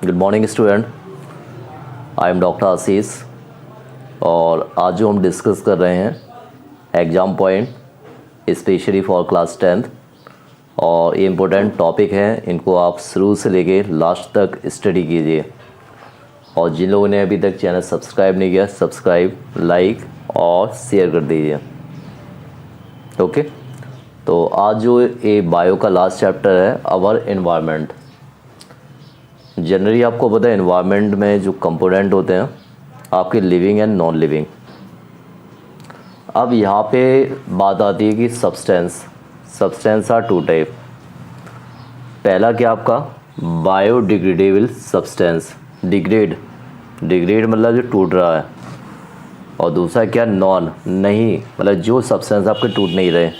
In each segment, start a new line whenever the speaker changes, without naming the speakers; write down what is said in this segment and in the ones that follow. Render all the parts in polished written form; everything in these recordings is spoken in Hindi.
Good morning student, I am doctor Ashish और आज जो हम डिस्कस कर रहे हैं exam point specially for class 10th और ये इम्पोर्टेंट टॉपिक है, इनको आप शुरू से लेके लास्ट तक स्टडी कीजिए। और जिन लोगों ने अभी तक चैनल सब्सक्राइब नहीं किया, सब्सक्राइब, लाइक और शेयर कर दीजिए। ओके, तो आज जो ये बायो का लास्ट चैप्टर है आवर एनवायरनमेंट। जनरली आपको पता है एनवायरनमेंट में जो कंपोनेंट होते हैं आपके लिविंग एंड नॉन लिविंग। अब यहाँ पे बात आती है कि सब्सटेंस आर टू टाइप। पहला क्या आपका बायोडिग्रेडेबल सब्सटेंस, डिग्रेड मतलब जो टूट रहा है, और दूसरा क्या नॉन नहीं, मतलब जो सब्सटेंस आपके टूट नहीं रहे।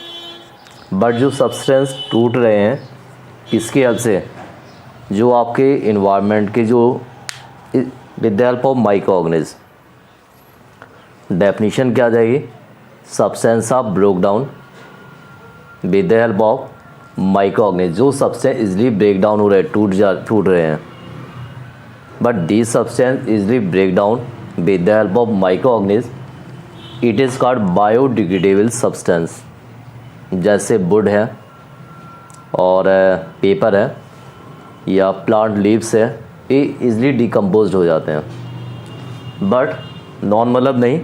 बट जो सब्सटेंस टूट रहे हैं किसकी हेल्प से, जो आपके इन्वायरमेंट के जो with the help of microorganism. Definition क्या आ जाएगी, substance of broke down with the help of microorganism. जो सब्सटेंस इजली ब्रेक डाउन हो रहे हैं, टूट रहे हैं, but this substance easily break down with the help of microorganism, it is called biodegradable substance. जैसे वुड है और पेपर है या प्लांट लीव्स है, ये इजली डिकम्पोज हो जाते हैं। बट नॉन मतलब नहीं,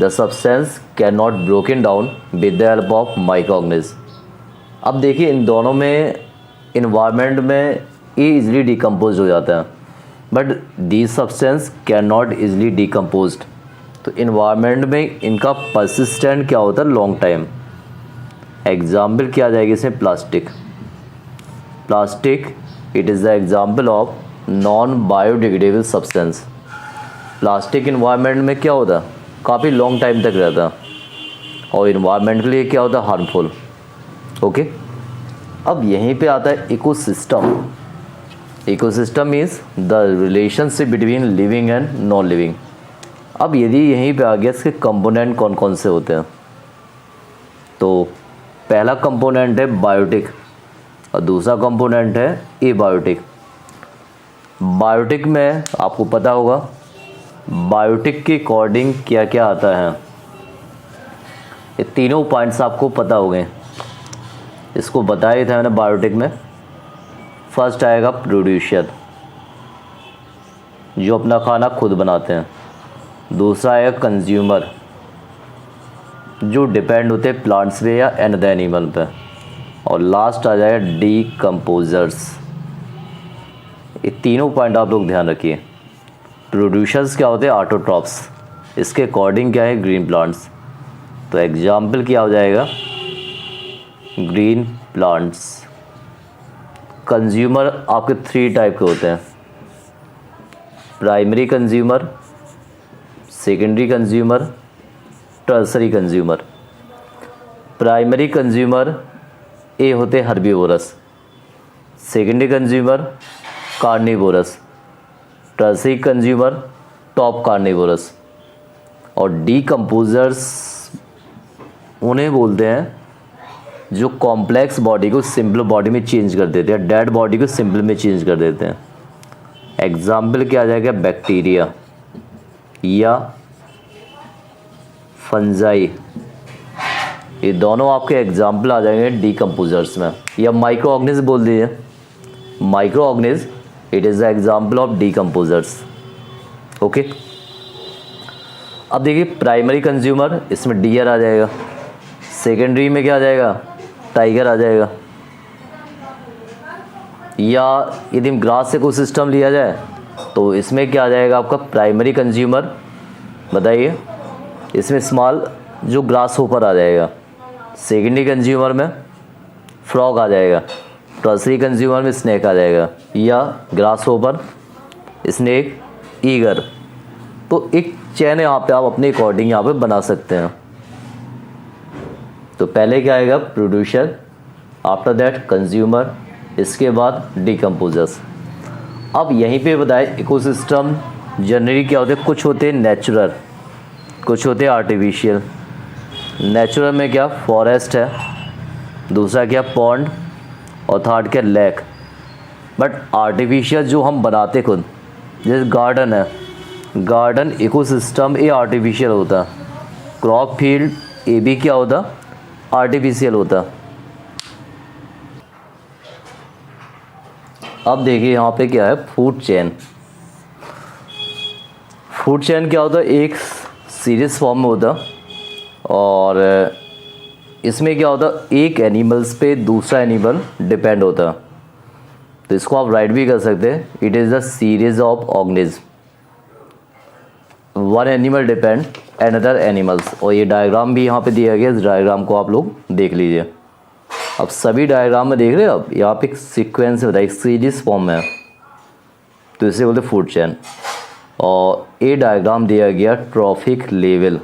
the substance can not broken down with the help of micro organism. अब देखिए इन दोनों में इन्वायरमेंट में ये इजली डिकम्पोज हो जाता है, but this substance can not easily decomposed. तो इन्वायरमेंट में इनका परसिस्टेंट क्या होता है, लॉन्ग टाइम। एग्जाम्पल क्या आ जाएगी इसमें, plastic it is the example of non biodegradable substance. Plastic environment में क्या होता है, काफ़ी लॉन्ग टाइम तक रहता है और इन्वायरमेंट के लिए क्या होता है, हार्मफुल। ओके, अब यहीं पे आता है ecosystem. Ecosystem means the relationship between living and non living. अब यदि यहीं पे आ गया इसके कंपोनेंट कौन कौन से होते हैं, तो पहला कंपोनेंट है बायोटिक और दूसरा कंपोनेंट है एबायोटिक। बायोटिक में आपको पता होगा बायोटिक के अकॉर्डिंग क्या क्या आता है, ये तीनों पॉइंट्स आपको पता हो गए। इसको बताया था मैंने बायोटिक में। फर्स्ट आएगा प्रोड्यूसर, जो अपना खाना खुद बनाते हैं। दूसरा आएगा कंज्यूमर, जो डिपेंड होते हैं प्लांट्स पे या अनदर एनिमल पे। और लास्ट आ जाएगा डीकम्पोजर्स। ये तीनों पॉइंट आप लोग ध्यान रखिए। प्रोड्यूसर्स क्या होते हैं, ऑटोट्रॉप्स, इसके अकॉर्डिंग क्या है, ग्रीन प्लांट्स। तो एग्जाम्पल क्या हो जाएगा, ग्रीन प्लांट्स। कंज्यूमर आपके 3 टाइप के होते हैं, primary consumer, secondary consumer, tertiary consumer. Primary consumer ए होते herbivorous, secondary consumer carnivorous, tertiary consumer top carnivorous. और डीकम्पोजर्स उन्हें बोलते हैं जो कॉम्प्लेक्स बॉडी को सिंपल बॉडी में चेंज कर देते हैं, डेड बॉडी को सिंपल में चेंज कर देते हैं। एग्जाम्पल क्या आ जाएगा, बैक्टीरिया या फंजाई। ये दोनों आपके एग्जाम्पल आ जाएंगे डीकम्पोजर्स में। या माइक्रो ऑर्गेनिज्म बोल दीजिए, micro organism it is the example of decomposers. Okay, अब देखिए प्राइमरी कंज्यूमर, इसमें डियर आ जाएगा। सेकेंडरी में क्या आ जाएगा, टाइगर आ जाएगा। या यदि ग्रास इकोसिस्टम लिया जाए तो इसमें क्या आ जाएगा आपका, प्राइमरी कंज्यूमर बताइए, इसमें स्मॉल जो ग्रास होपर आ जाएगा। सेकेंडरी कंज्यूमर में फ्रॉग आ जाएगा। टर्सरी कंज्यूमर में स्नेक आ जाएगा, या ग्रास होपर, स्नेक, ईगर। तो एक चैन यहाँ पे आप अपने अकॉर्डिंग यहाँ पे बना सकते हैं। तो पहले क्या आएगा, प्रोड्यूसर, आफ्टर दैट कंज्यूमर, इसके बाद डीकम्पोजर्स। अब यहीं पे बताए इकोसिस्टम जनरली क्या होते हैं, कुछ होते हैं नेचुरल, कुछ होते हैं आर्टिफिशियल। नेचुरल में क्या, फॉरेस्ट है, दूसरा क्या पॉन्ड, और थर्ड क्या लेक। बट आर्टिफिशियल जो हम बनाते खुद, जैसे गार्डन है, गार्डन इकोसिस्टम ये आर्टिफिशियल होता, क्रॉप फील्ड ये भी क्या होता, आर्टिफिशियल होता। अब देखिए यहाँ पे क्या है, फूड चेन। फूड चेन क्या होता है, एक सीरीज फॉर्म में होता, और इसमें क्या होता, एक एनिमल्स पे दूसरा एनिमल डिपेंड होता। तो इसको आप राइट भी कर सकते हैं, it is the series of organism, one animal depend another animals. और ये डायग्राम भी यहाँ पे दिया गया, इस डायग्राम को आप लोग देख लीजिए। अब सभी डायग्राम में देख रहे हैं, अब यहाँ पे एक सीक्वेंस होता है, एक सीरीज फॉर्म में, तो इसे बोलते फूड चेन। और ये डायग्राम दिया गया ट्रॉफिक लेवल।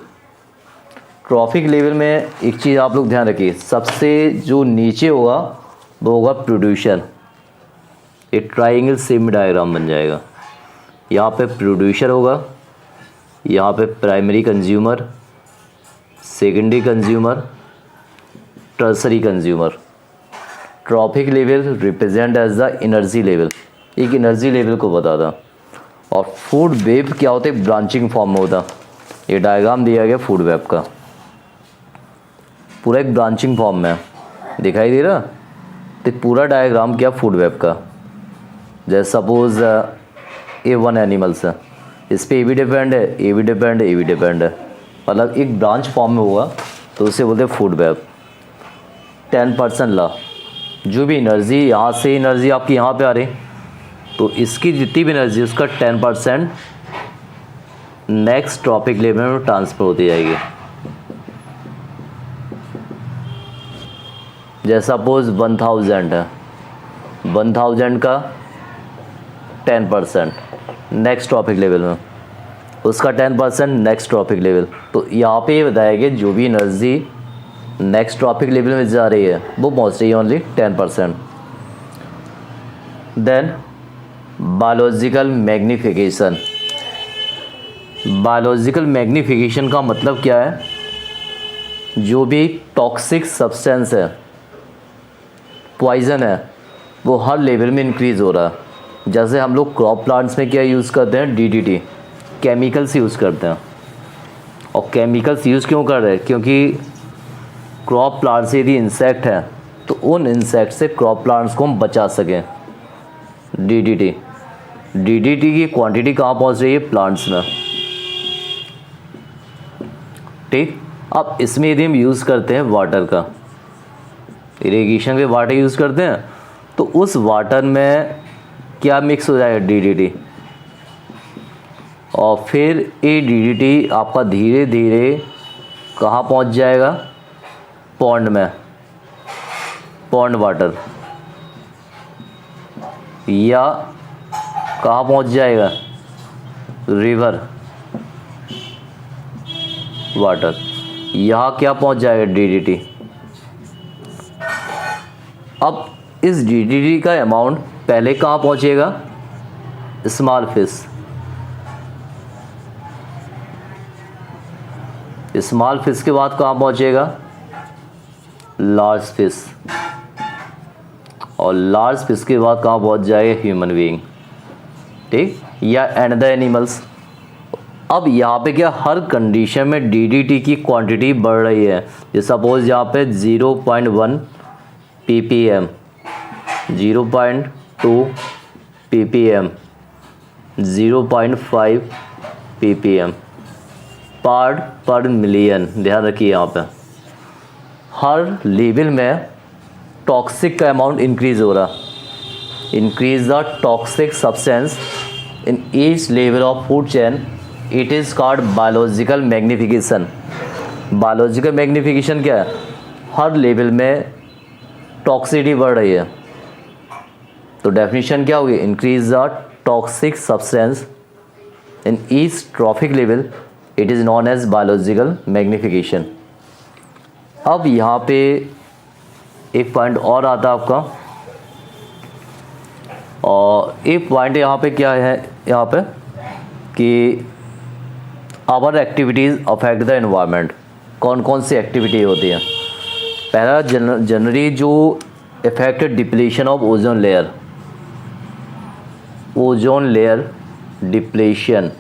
ट्रॉफिक लेवल में एक चीज़ आप लोग ध्यान रखिए, सबसे जो नीचे होगा वो होगा प्रोड्यूसर। एक ट्राइंगल सेम डायग्राम बन जाएगा, यहाँ पे प्रोड्यूसर होगा, यहाँ पे primary consumer, secondary consumer, tertiary consumer. Trophic level represent as the energy level, एक एनर्जी लेवल को बताता। और फूड वेब क्या होता है, ब्रांचिंग फॉर्म में होता। ये डायग्राम दिया गया फूड वेब का, पूरा एक ब्रांचिंग फॉर्म में दिखाई दे रहा। तो पूरा डायग्राम क्या, फूड वेब का। जैसे सपोज ये वन एनिमल्स है, इस पर ए भी डिपेंड है, ए भी डिपेंड है, ए भी डिपेंड है, मतलब एक ब्रांच फॉर्म में होगा, तो उसे बोलते हैं फूड वेब। 10% ला, जो भी एनर्जी यहाँ से एनर्जी आपकी यहाँ पे आ रही, तो इसकी जितनी भी एनर्जी उसका 10% नेक्स्ट ट्रॉपिक लेवल में ट्रांसफ़र होती जाएगी। जैसे सपोज 1000 है, 1000 का 10% नेक्स्ट ट्रॉपिक लेवल में, उसका 10% नेक्स्ट ट्रॉपिक लेवल। तो यहाँ पे ये बताया कि जो भी एनर्जी नेक्स्ट ट्रॉपिक लेवल में जा रही है वो पहुँच रही है only 10%। Then biological magnification. Biological magnification का मतलब क्या है, जो भी टॉक्सिक सब्सटेंस है, पॉइजन है, वो हर लेवल में इंक्रीज़ हो रहा है। जैसे हम लोग क्रॉप प्लांट्स में क्या यूज़ करते हैं, डीडीटी, केमिकल्स यूज़ करते हैं। और केमिकल्स यूज़ क्यों कर रहे हैं, क्योंकि क्रॉप प्लांट से यदि इंसेक्ट है तो उन इंसेक्ट से क्रॉप प्लांट्स को हम बचा सकें। डीडीटी की क्वांटिटी कहाँ पहुँच रही है, प्लांट्स में, ठीक। अब इसमें यदि हम यूज़ करते हैं वाटर का, इरिगेशन के वाटर यूज़ करते हैं, तो उस वाटर में क्या मिक्स हो जाएगा, डीडीटी। और फिर ये डीडीटी आपका धीरे धीरे कहाँ पहुँच जाएगा, पॉन्ड में, पॉन्ड वाटर, या कहाँ पहुँच जाएगा, रिवर वाटर, यहाँ क्या पहुँच जाएगा, डीडीटी। अब इस डीडीटी का अमाउंट पहले कहाँ पहुँचेगा, स्मॉल फिश, स्मॉल फिश के बाद कहाँ पहुँचेगा, लार्ज फिश, और लार्ज फिश के बाद कहाँ पहुँच जाएगा, ह्यूमन बीइंग, ठीक, या अनदर एनिमल्स। अब यहाँ पे क्या, हर कंडीशन में डीडीटी की क्वांटिटी बढ़ रही है। जैसे सपोज यहाँ पे 0.1 ppm, 0.2 ppm, 0.5 ppm पार्ट पर मिलियन। ध्यान रखिए, यहाँ पे हर लेवल में टॉक्सिक का अमाउंट इंक्रीज हो रहा। Increase the toxic substance in each level of food chain, it is called biological magnification. Biological magnification क्या है, हर लेवल में टॉक्सिसिटी बढ़ रही है। तो डेफिनेशन क्या होगी, increase the toxic substance in each trophic level, it is known as biological magnification. अब यहाँ पे एक पॉइंट और आता है आपका, और एक पॉइंट यहाँ पे क्या है, यहाँ पे कि our activities affect the environment. कौन कौन सी एक्टिविटी होती है। पहला जनरली जो effect depletion of ozone layer, ozone layer depletion.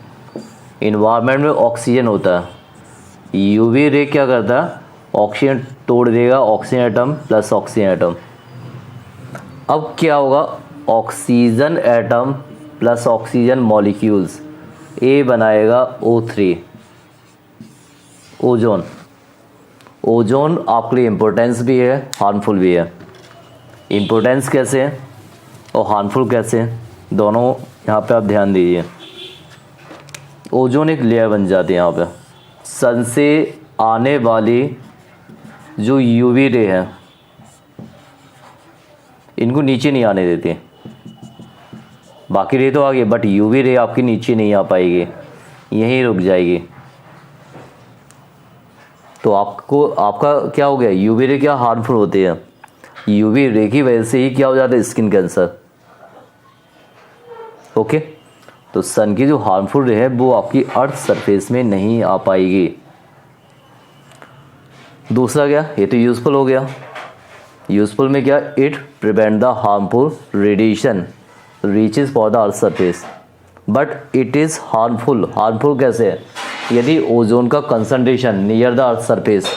Environment में ऑक्सीजन होता है, यूवी रे क्या करता है, ऑक्सीजन तोड़ देगा, oxygen atom plus oxygen atom. अब क्या होगा, oxygen atom plus oxygen molecules, ए बनाएगा O3, ओजोन। ओजोन आपके लिए इम्पोर्टेंस भी है, हार्मफुल भी है। इम्पोर्टेंस कैसे है और हार्मफुल कैसे है, दोनों यहाँ पे आप ध्यान दीजिए। ओजोन एक लेयर बन जाती है यहाँ पे, सन से आने वाली जो यूवी रे है इनको नीचे नहीं आने देती। बाकी रे तो आ गई, बट यूवी रे आपकी नीचे नहीं आ पाएगी, यहीं रुक जाएगी। तो आपका क्या हो गया, यूवी रे क्या हार्मफुल होती है, यूवी रे की वजह से ही क्या हो जाता है, स्किन कैंसर। ओके, तो सन की जो हार्मफुल रे है वो आपकी अर्थ सरफेस में नहीं आ पाएगी। दूसरा क्या, ये तो यूजफुल हो गया। यूजफुल में क्या, it prevent the harmful radiation reaches for the earth surface, but it is harmful. Harmful कैसे है, यदि ओजोन का concentration near the earth surface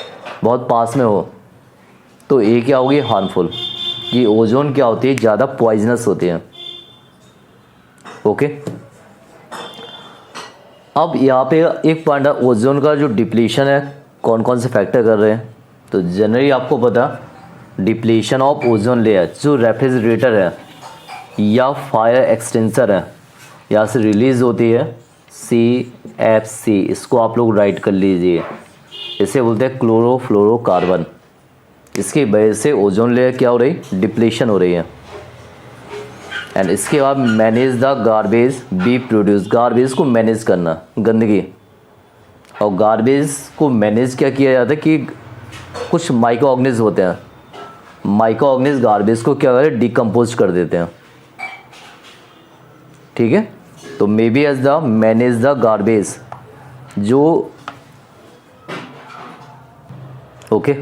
बहुत पास में हो तो ये क्या होगी, हार्मफुल। ये ओजोन क्या होती है, ज़्यादा पॉइजनस होती है। ओके, अब यहाँ पे एक पॉइंट है, ओजोन का जो डिप्लीशन है कौन कौन से फैक्टर कर रहे हैं। तो जनरली आपको पता, डिप्लीशन ऑफ ओजोन लेयर जो रेफ्रिजरेटर है या फायर एक्सटेंसर है, यहाँ से रिलीज़ होती है CFC, इसको आप लोग राइट कर लीजिए। इसे बोलते हैं क्लोरोफ्लोरोकार्बन। इसकी वजह से ओजोन लेयर क्या हो रही, डिप्लीशन हो रही है। एंड इसके बाद manage the garbage B produce, garbage को मैनेज करना, गंदगी। और गार्बेज को मैनेज क्या किया जाता है कि कुछ माइक्रो ऑर्गेनिज्म होते हैं, माइक्रो ऑर्गेनिज्म गार्बेज को क्या करें, डिकम्पोज कर देते हैं। ठीक है, तो maybe as the manage the garbage जो, ओके,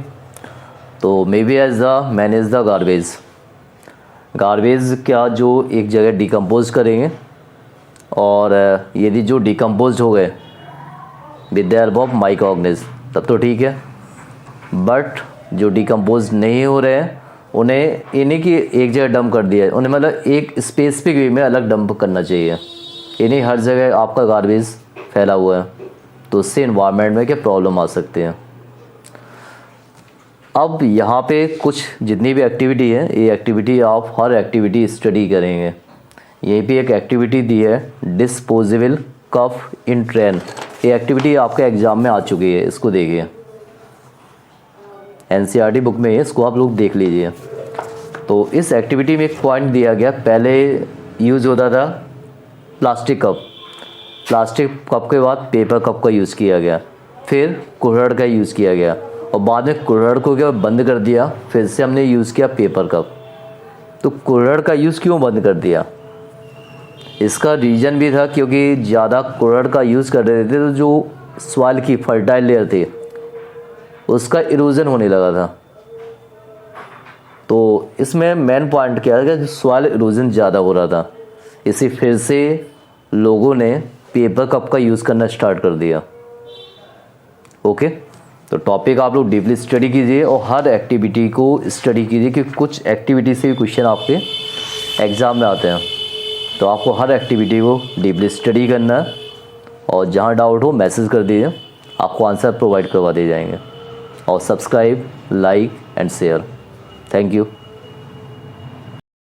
तो maybe as the manage the garbage, garbage क्या जो एक जगह डिकम्पोज करेंगे, और यदि जो डिकम्पोज हो गए with the help of micro organism तब तो ठीक है। बट जो डिकम्पोज नहीं हो रहे हैं उन्हें इन्हीं की एक जगह डंप कर दिया है, उन्हें मतलब एक स्पेसिफिक वे में अलग डंप करना चाहिए। इन्हीं हर जगह आपका गार्बेज फैला हुआ है, तो उससे इन्वायरमेंट में क्या प्रॉब्लम आ सकते हैं। अब यहाँ पे कुछ जितनी भी एक्टिविटी है, ये एक्टिविटी आप हर एक्टिविटी स्टडी करेंगे। यहीं पे एक एक्टिविटी दी है, डिस्पोजेबल कप इन ट्रेन। ये एक्टिविटी आपके एग्ज़ाम में आ चुकी है, इसको देखिए, NCERT बुक में है, इसको आप लोग देख लीजिए। तो इस एक्टिविटी में एक पॉइंट दिया गया, पहले यूज़ होता था प्लास्टिक कप, प्लास्टिक कप के बाद पेपर कप का यूज़ किया गया, फिर कुल्हड़ का यूज़ किया गया, और बाद में कुल्हड़ को क्या बंद कर दिया, फिर से हमने यूज़ किया पेपर कप। तो कुल्हड़ का यूज़ क्यों बंद कर दिया, इसका रीज़न भी था क्योंकि ज़्यादा कुल्हड़ का यूज़ कर रहे थे तो जो सॉइल की फर्टाइल लेयर थी उसका इरोजन होने लगा था। तो इसमें मेन पॉइंट क्या है कि सॉइल इरोजन ज़्यादा हो रहा था, इसी फिर से लोगों ने पेपर कप का यूज़ करना स्टार्ट कर दिया। ओके, तो टॉपिक आप लोग डीपली स्टडी कीजिए और हर एक्टिविटी को स्टडी कीजिए, क्योंकि कुछ एक्टिविटी से भी क्वेश्चन आपके एग्ज़ाम में आते हैं। तो आपको हर एक्टिविटी को डीपली स्टडी करना है, और जहाँ डाउट हो मैसेज कर दीजिए, आपको आंसर प्रोवाइड करवा दिए जाएंगे। और subscribe, like and share. Thank you.